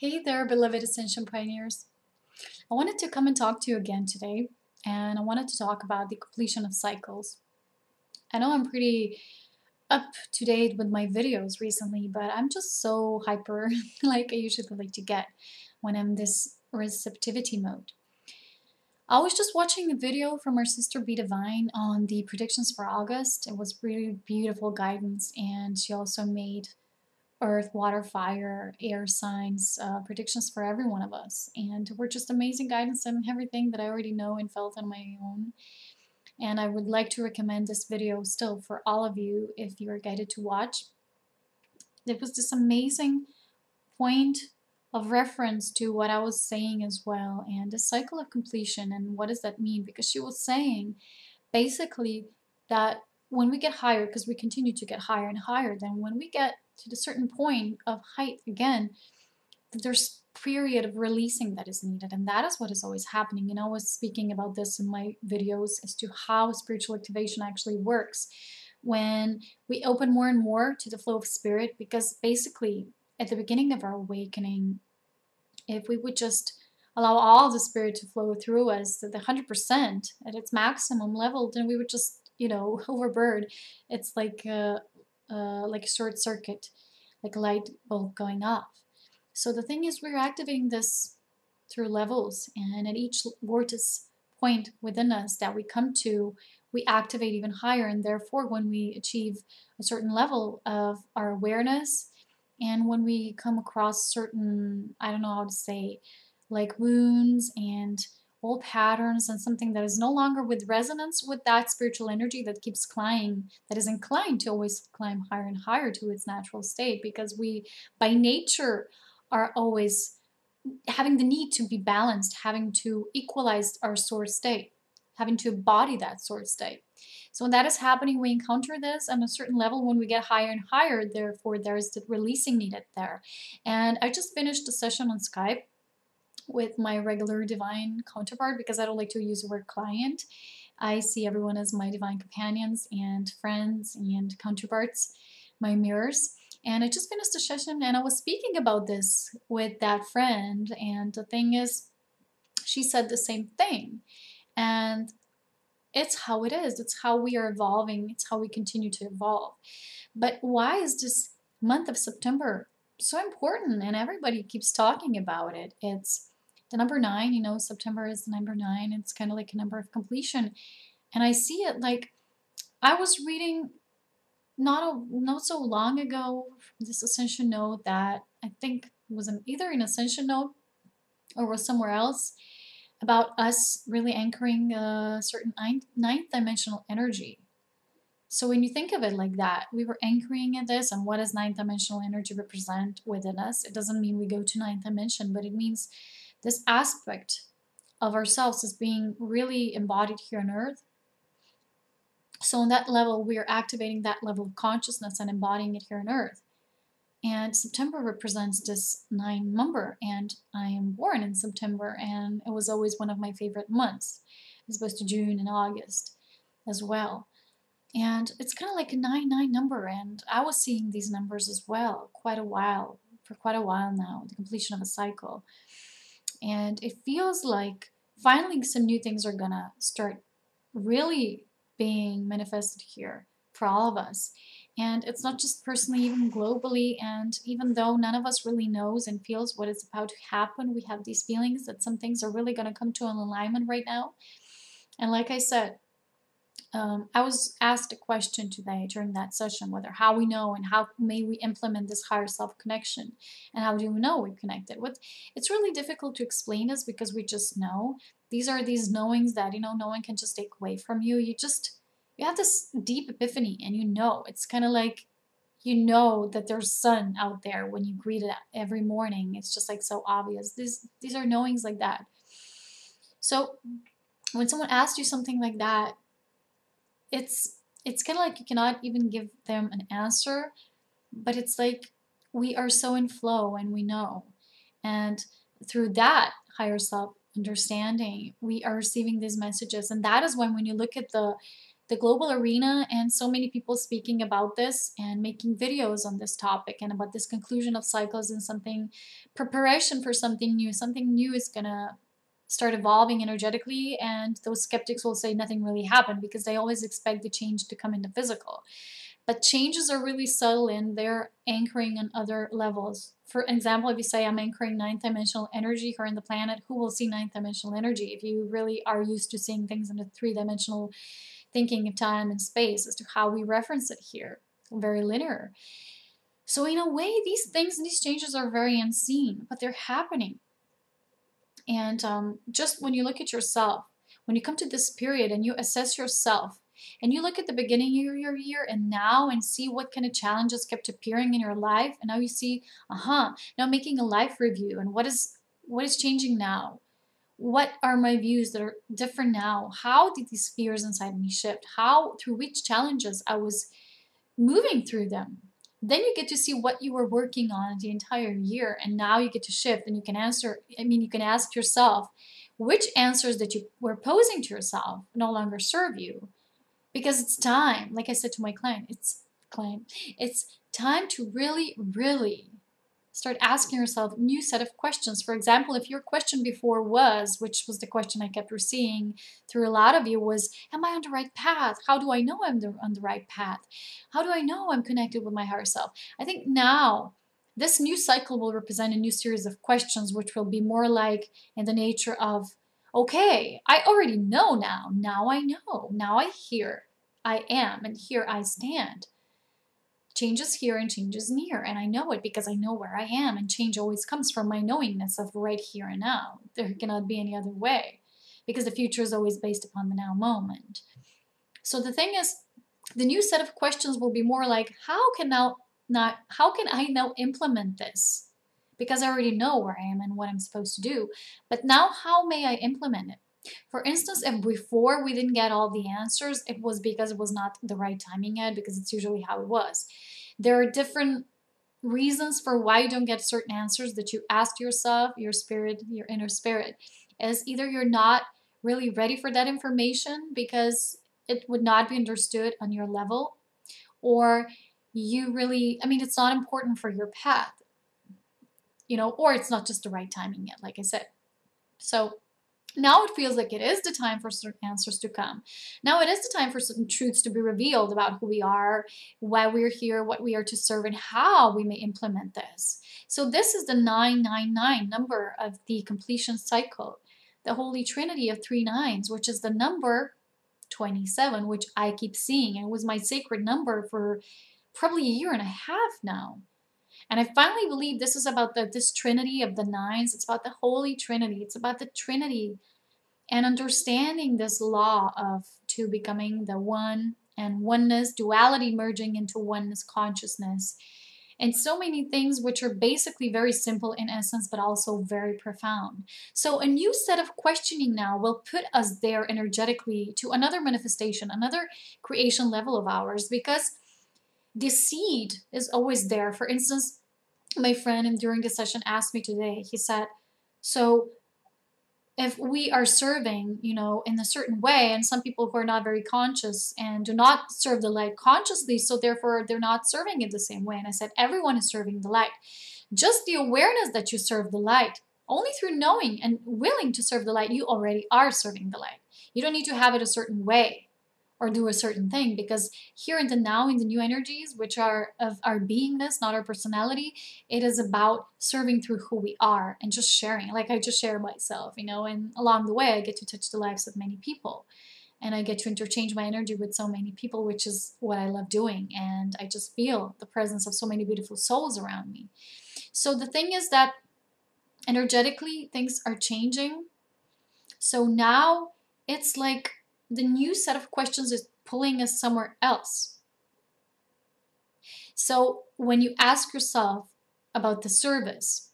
Hey there, beloved Ascension pioneers. I wanted to come and talk to you again today, and I wanted to talk about the completion of cycles. I know I'm pretty up to date with my videos recently, but I'm just so hyper, like I usually like to get when I'm in this receptivity mode. I was just watching a video from our sister Be Divine on the predictions for August. It was really beautiful guidance, and she also made earth, water, fire, air signs, predictions for every one of us. And we're just amazing guidance and everything that I already know and felt on my own. And I would like to recommend this video still for all of you if you are guided to watch. There was this amazing point of reference to what I was saying as well, and the cycle of completion. And what does that mean? Because she was saying basically that when we get higher, because we continue to get higher and higher, then when we get to the certain point of height again, there's period of releasing that is needed, and that is what is always happening. I was speaking about this in my videos as to how spiritual activation actually works when we open more and more to the flow of spirit, because basically at the beginning of our awakening, if we would just allow all the spirit to flow through us at the 100% at its maximum level, then we would just, overburden. It's like a short circuit, like a light bulb going off. So the thing is, we're activating this through levels, and at each vortex point within us that we come to, we activate even higher, and therefore when we achieve a certain level of our awareness, and when we come across certain, I don't know how to say, like wounds and old patterns and something that is no longer with resonance with that spiritual energy that keeps climbing, that is inclined to always climb higher and higher to its natural state, because we by nature are always having the need to be balanced, having to equalize our source state, having to embody that source state. So when that is happening, we encounter this on a certain level when we get higher and higher. Therefore, there's the releasing needed there. And I just finished a session on Skype with my regular divine counterpart, because I don't like to use the word client. I see everyone as my divine companions and friends and counterparts, my mirrors. And I just finished the session, and I was speaking about this with that friend, and the thing is, she said the same thing. And it's how it is. It's how we are evolving. It's how we continue to evolve. But why is this month of September so important? And everybody keeps talking about it. It's the number 9. September is the number 9. It's kind of like a number of completion. And I see it like, I was reading not so long ago this Ascension note that I think was either an Ascension note or was somewhere else, about us really anchoring a certain ninth dimensional energy. So when you think of it like that, we were anchoring in this, and what does ninth dimensional energy represent within us? It doesn't mean we go to ninth dimension, but it means this aspect of ourselves is being really embodied here on earth. So on that level, we are activating that level of consciousness and embodying it here on earth. And September represents this 9 number, and I am born in September, and it was always one of my favorite months, as opposed to June and August as well. And it's kind of like a 9-9 number, and I was seeing these numbers as well for quite a while now, the completion of a cycle. And it feels like finally some new things are gonna start really being manifested here for all of us. And it's not just personally, even globally. And even though none of us really knows and feels what is about to happen, we have these feelings that some things are really going to come to an alignment right now. And like I said, I was asked a question today during that session, whether how we know and how may we implement this higher self connection, and how do we know we're connected. It's really difficult to explain this, because we just know. These are these knowings that no one can just take away from you. You have this deep epiphany, and it's kind of like that there's sun out there when you greet it every morning. It's just like so obvious. These are knowings like that. So when someone asks you something like that, it's kind of like you cannot even give them an answer, but it's like we are so in flow and we know. And through that higher self understanding, we are receiving these messages. And that is when you look at the the global arena and so many people speaking about this and making videos on this topic and about this conclusion of cycles and something, preparation for something new. Something new is gonna start evolving energetically, and those skeptics will say nothing really happened because they always expect the change to come into physical. But changes are really subtle and they're anchoring on other levels. For example, if you say I'm anchoring ninth dimensional energy here on the planet, who will see ninth dimensional energy? If you really are used to seeing things in a three-dimensional thinking of time and space as to how we reference it here, very linear. So in a way, these things and these changes are very unseen, but they're happening. And just when you look at yourself, when you come to this period and you assess yourself, and you look at the beginning of your year and now and see what kind of challenges kept appearing in your life, and now you see, now making a life review and what is changing now? What are my views that are different now? How did these fears inside me shift? How, through which challenges I was moving through them? Then you get to see what you were working on the entire year, and now you get to shift and you can answer, you can ask yourself which answers that you were posing to yourself no longer serve you. Because it's time, like I said to my client, it's time to really, really start asking yourself a new set of questions. For example, if your question before was, which was the question I kept receiving through a lot of you, was, am I on the right path? How do I know I'm on the right path? How do I know I'm connected with my higher self? I think now this new cycle will represent a new series of questions, which will be more like in the nature of, okay, I already know now. Now I know. Now I hear. I am, and here I stand. Change is here and change is near, and I know it because I know where I am, and change always comes from my knowingness of right here and now. There cannot be any other way, because the future is always based upon the now moment. So the thing is, the new set of questions will be more like, how can I now implement this? Because I already know where I am and what I'm supposed to do. But now, how may I implement it? For instance, if before we didn't get all the answers, it was because it was not the right timing yet, because it's usually how it was. There are different reasons for why you don't get certain answers that you ask yourself, your spirit, your inner spirit. Is either you're not really ready for that information because it would not be understood on your level, or you really, it's not important for your path, or it's not just the right timing yet, like I said. So now it feels like it is the time for certain answers to come. Now it is the time for certain truths to be revealed about who we are, why we're here, what we are to serve, and how we may implement this. So this is the 999 number of the completion cycle, the Holy Trinity of 3 nines, which is the number 27, which I keep seeing. And it was my sacred number for probably a year and a half now. And I finally believe this is about this Trinity of the nines. It's about the Holy Trinity. It's about the Trinity and understanding this law of two becoming the one and oneness, duality merging into oneness consciousness. And so many things which are basically very simple in essence, but also very profound. So a new set of questioning now will put us there energetically to another manifestation, another creation level of ours, because the seed is always there. For instance, my friend during the session asked me today, he said, so if we are serving, in a certain way, and some people who are not very conscious and do not serve the light consciously, so therefore they're not serving it the same way. And I said, everyone is serving the light. Just the awareness that you serve the light, only through knowing and willing to serve the light, you already are serving the light. You don't need to have it a certain way or do a certain thing, because here in the now, in the new energies, which are of our beingness, not our personality, it is about serving through who we are and just sharing. Like I just share myself, and along the way I get to touch the lives of many people, and I get to interchange my energy with so many people, which is what I love doing. And I just feel the presence of so many beautiful souls around me. So the thing is that energetically things are changing. So now it's like the new set of questions is pulling us somewhere else. So when you ask yourself about the service,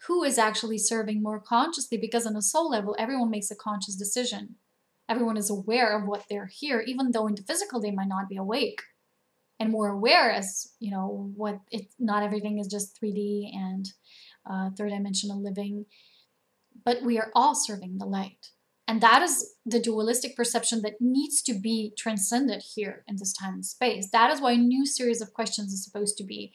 who is actually serving more consciously? Because on a soul level, everyone makes a conscious decision. Everyone is aware of what they're here, even though in the physical they might not be awake and more aware as, not everything is just 3D and third dimensional living, but we are all serving the light. And that is the dualistic perception that needs to be transcended here in this time and space. That is why a new series of questions is supposed to be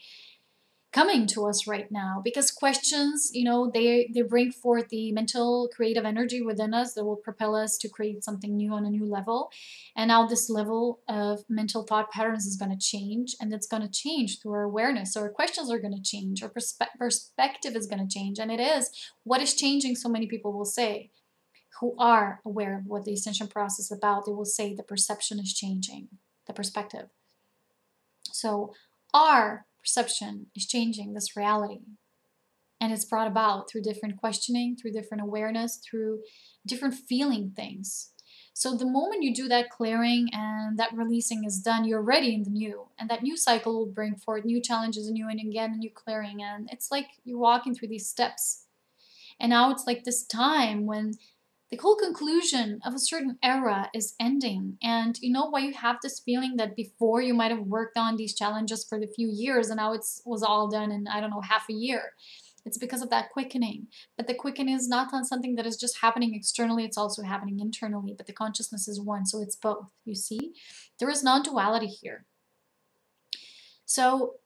coming to us right now, because questions, you know, they bring forth the mental creative energy within us that will propel us to create something new on a new level. And now this level of mental thought patterns is going to change, and it's going to change through our awareness. So our questions are going to change, our perspective is going to change, and it is what is changing. So many people will say, who are aware of what the ascension process is about, they will say the perception is changing, the perspective. So our perception is changing this reality, and it's brought about through different questioning, through different awareness, through different feeling things. So the moment you do that clearing and that releasing is done, you're ready in the new, and that new cycle will bring forth new challenges, new and again, a new clearing. And it's like you're walking through these steps, and now it's like this time when the whole conclusion of a certain era is ending. And you know why you have this feeling that before you might have worked on these challenges for the few years and now it was all done in, I don't know, half a year? It's because of that quickening. But the quickening is not on something that is just happening externally, it's also happening internally. But the consciousness is one, so it's both, you see? There is non-duality here. So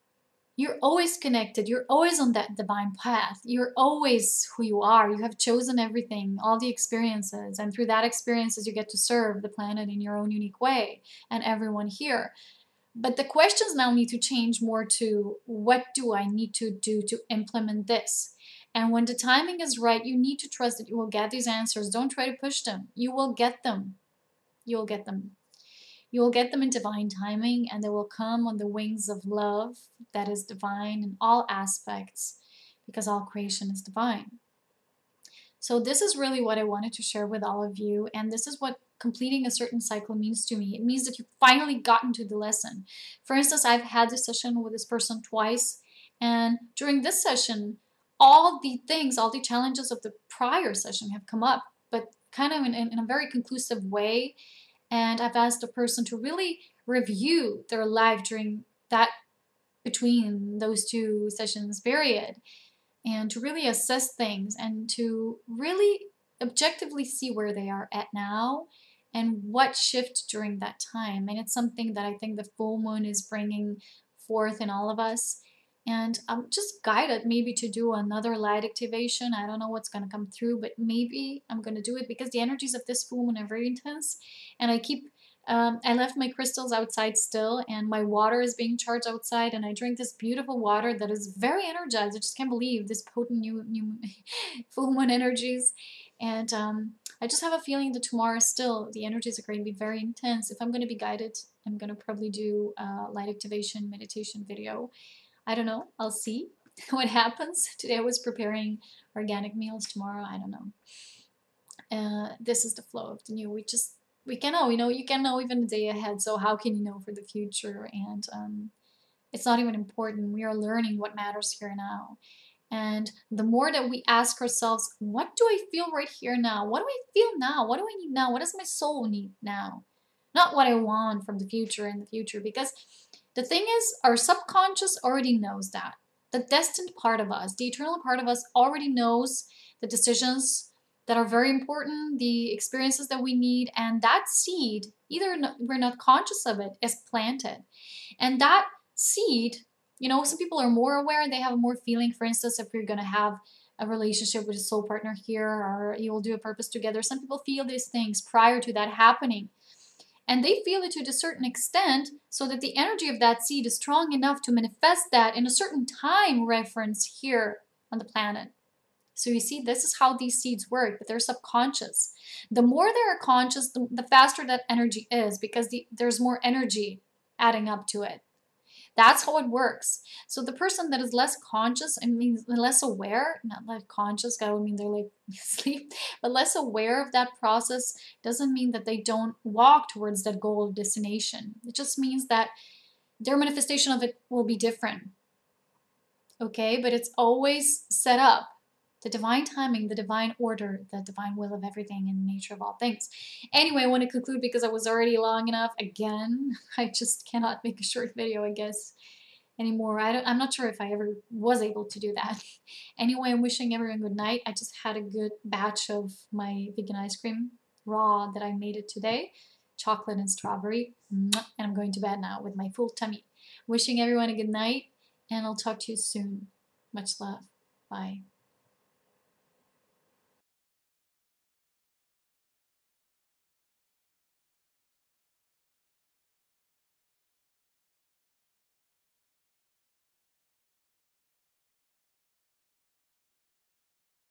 you're always connected. You're always on that divine path. You're always who you are. You have chosen everything, all the experiences. And through that experiences, you get to serve the planet in your own unique way and everyone here. But the questions now need to change more to, what do I need to do to implement this? And when the timing is right, you need to trust that you will get these answers. Don't try to push them. You will get them. You will get them. You will get them in divine timing, and they will come on the wings of love that is divine in all aspects, because all creation is divine. So this is really what I wanted to share with all of you, and this is what completing a certain cycle means to me. It means that you've finally gotten to the lesson. For instance, I've had this session with this person twice, and during this session, all the things, all the challenges of the prior session have come up, but kind of in a very conclusive way. And I've asked the person to really review their life during that, between those two sessions period, and to really assess things and to really objectively see where they are at now and what shift during that time. And it's something that I think the full moon is bringing forth in all of us. And I'm just guided maybe to do another light activation. I don't know what's going to come through, but maybe I'm going to do it because the energies of this full moon are very intense. And I left my crystals outside still, and my water is being charged outside, and I drink this beautiful water that is very energized. I just can't believe this potent new full moon energies. And I just have a feeling that tomorrow still the energies are going to be very intense. If I'm going to be guided, I'm going to probably do a light activation meditation video. I don't know. I'll see what happens. Today I was preparing organic meals. Tomorrow, I don't know. This is the flow of the new. We can know, you can know even a day ahead. So how can you know for the future? And it's not even important. We are learning what matters here now. And the more that we ask ourselves, what do I feel right here now? What do I feel now? What do I need now? What does my soul need now? Not what I want from the future in the future, because the thing is, our subconscious already knows that. The destined part of us, the eternal part of us already knows the decisions that are very important, the experiences that we need, and that seed, either we're not conscious of it, is planted. And that seed, some people are more aware, they have more feeling. For instance, if you're going to have a relationship with a soul partner here, or you will do a purpose together, some people feel these things prior to that happening. And they feel it to a certain extent so that the energy of that seed is strong enough to manifest that in a certain time reference here on the planet. So you see, this is how these seeds work, but they're subconscious. The more they're conscious, the faster that energy is, because there's more energy adding up to it. That's how it works. So the person that is less conscious, less aware, not like conscious, that would mean they're like asleep, but less aware of that process doesn't mean that they don't walk towards that goal of destination. It just means that their manifestation of it will be different. Okay, but it's always set up. The divine timing, the divine order, the divine will of everything and the nature of all things. Anyway, I want to conclude because I was already long enough. Again, I just cannot make a short video, I guess, anymore. I'm not sure if I ever was able to do that. Anyway, I'm wishing everyone good night. I just had a good batch of my vegan ice cream. raw that I made it today. Chocolate and strawberry. And I'm going to bed now with my full tummy. Wishing everyone a good night, and I'll talk to you soon. Much love. Bye.